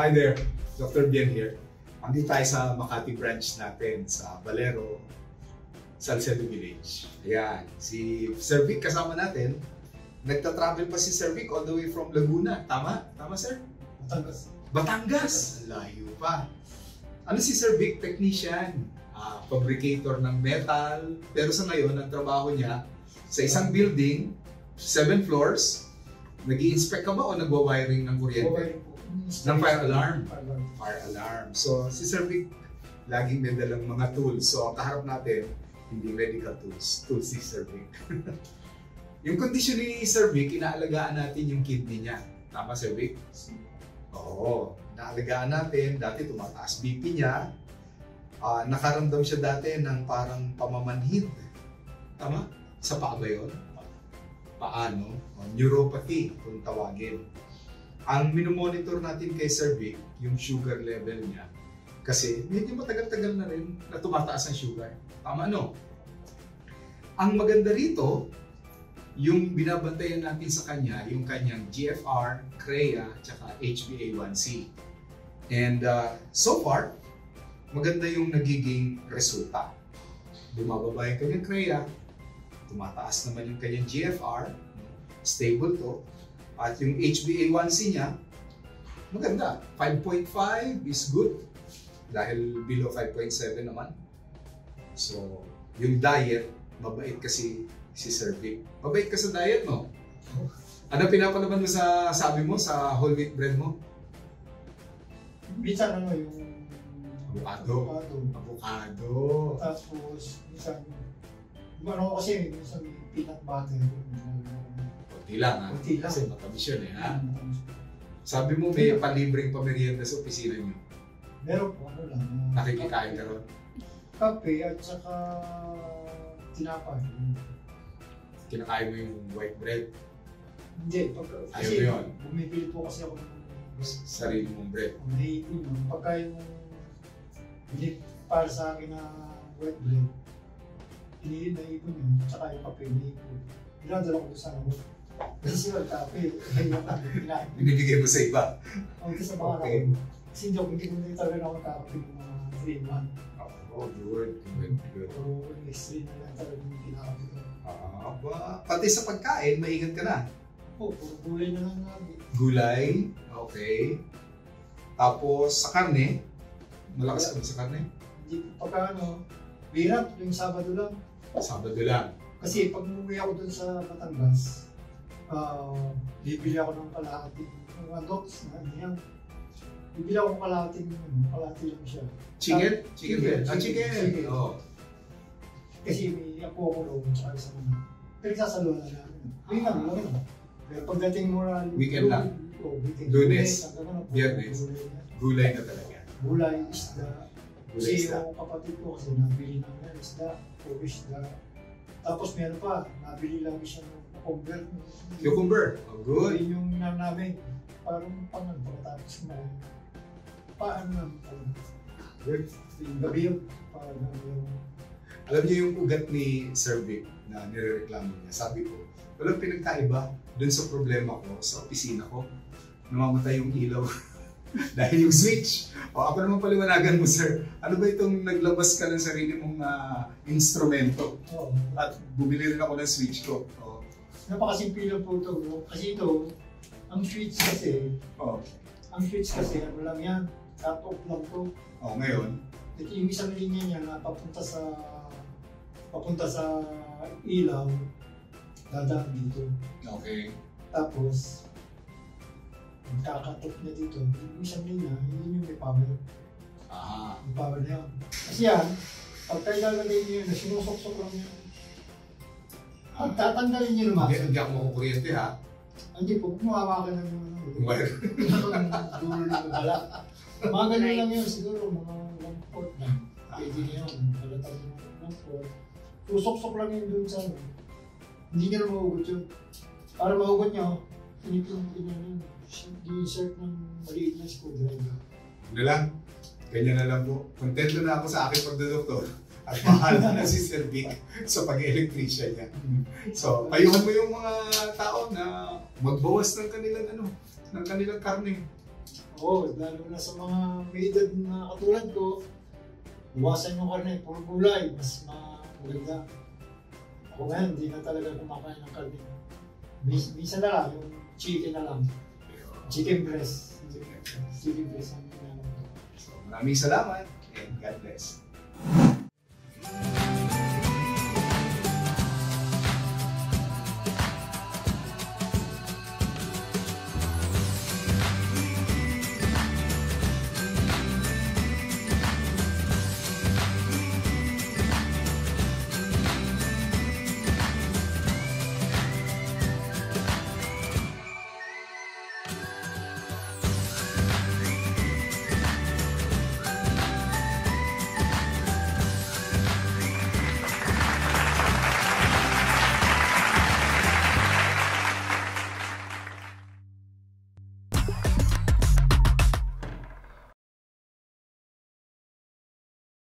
Hi there, Dr. Bien here. Andito tayo sa Makati branch natin sa Valero, Salcedo Village. Ayan, si Sir Vic kasama natin. Nagta-travel pa si Sir Vic all the way from Laguna. Tama? Tama, sir? Batangas. Batangas! Layo pa. Ano si Sir Vic? Technician. Fabricator ng metal. Pero sa ngayon, ang trabaho niya sa isang building, 7 floors. Nag-i-inspect ka ba o nagwa-wiring ng kuryente? Ng fire alarm. Fire alarm. So, si Sir Vic, laging may dalang mga tools. So, ang kaharap natin, hindi medical tools. Tools si Sir Vic. Yung kondisyon ni Sir Vic, inaalagaan natin yung kidney niya. Tama, Sir Vic? Oo. Inaalagaan natin. Dati tumataas BP niya. Nakaramdam siya dati ng parang pamamanhid. Tama? Sa paa ba yun? Paano? Neuropathy, kung tawagin. Ang minomonitor natin kay Sir Vic, yung sugar level niya. Kasi medyo matagal-tagal na rin na tumataas ang sugar. Tama, no? Ang maganda rito, yung binabantayan natin sa kanya, yung kanyang GFR, CREA, tsaka HbA1c. And so far, maganda yung nagiging resulta. Bumababa yung kanyang CREA, tumataas naman yung kanyang GFR, stable to, at yung HbA1c niya, maganda. 5.5 is good dahil below 5.7 naman. So, yung diet, mabait kasi si Sir Vic. Mabait ka sa diet, no? Ano pinapalaman mo sa sabi mo, sa whole wheat bread mo? Minsan yung Avocado. Tapos, minsan, kasi minsan may peanut butter. Kunti lang, ha? Kunti lang. Kasi matamis yun, eh, ha? Sabi mo may palibreng pamerienda sa opisina niyo. Meron po, ano lang. Nakikikain ka ron? Kape at saka tinapay. Kinakain mo yung white bread? Hindi. Ayaw mo yun? Bumibili po kasi ako ng sarili mong bread. Naipon yun. Pagka yung para sa akin na white bread, naipon yun. Tsaka yung kape, naipon. Dinadala ko sa ano. Kasi sila kape. Binibigay mo sa iba? Kasi sa mga okay. Kasi hindi ko talaga na ako kakape ng mga 3 months. Oh, good. Pero extreme na lang talaga yung kinakape ko. Pati sa pagkain, maingat ka na. Oo, puro gulay na lang lagi. Gulay? Okay. Tapos sa karne, malakas ka ba sa karne? Hindi po pagka birat yung Sabado lang. Sabado lang. Kasi pag umuwi ako dun sa Batangas, bibili ako ng kalahating mga dogs na yan. Bibili ako ng kalahati lang siya. Chicken? Chicken. Chicken. Oo. Kasi may apo ako doon, tsaka isang pinagsasaluhan na namin. Weekend lang. Pero pagdating mo na weekend lang? Lunes, Biyernes, gulay na talaga. Gulay, isda. Kasi yung kapatid ko kasi nabili namin isda, o isda. Tapos meron pa, nabili lang siya ng cucumber. Cucumber? Oh, good. Yung namin, parang pagkatapos mo. Paano naman? Good. Yung gabi yun, parang alam niyo yung ugat ni Sir Vic na nirereklamo niya. Sabi ko, walang pinagkaiba dun sa problema ko sa opisina ko. Namamatay yung ilaw dahil yung switch. O ako naman paliwanagan mo, sir. Ano ba itong naglabas ka ng sarili mong instrumento? At bumili rin ako ng switch ko. Napakasimple lang po ito. Kasi ito, ang switch kasi, ano lang yan, cut-off lang to. Ngayon? Ito yung isang linya niya na papunta sa ilaw, dadaan dito. Okay. Tapos, magkakatok na dito. Yung isang linya, yun yung may power. May power na yan. Kasi yan, pagka ilalagay niyo yun, sinusok-sok lang yun. Pag tatanggalin niyo naman. Hindi ako makukuryente, ha? Hindi po, kumawa ka na yung wire. Dulo na bala. Mga ganun lang yun, siguro, mga 1 quart na. Pwede na yun, palatag mo ng 1 quart. Susok-sok lang yun dun sa ano. Hindi nyo na mahugot yun. Para mahugot nyo, pinipin yun. Di-insert ng maliit na screwdriver. Ano lang? Ganyan na lang po. Contento na ako sa aking pagdodoktor. At bahala na si Sir Vic sa pag-electrician niya. So, payuhan mo yung mga tao na magbawas ng kanilang karne. Oo, lalo na sa mga may edad na katulad ko, iwasan yung karne, puro gulay, mas maganda. Ako ngayon, hindi na talaga kumakain ng karne. Bisa na lang, yung chicken na lang. Chicken breast. Chicken breast ang ginagawa. So, maraming salamat and God bless.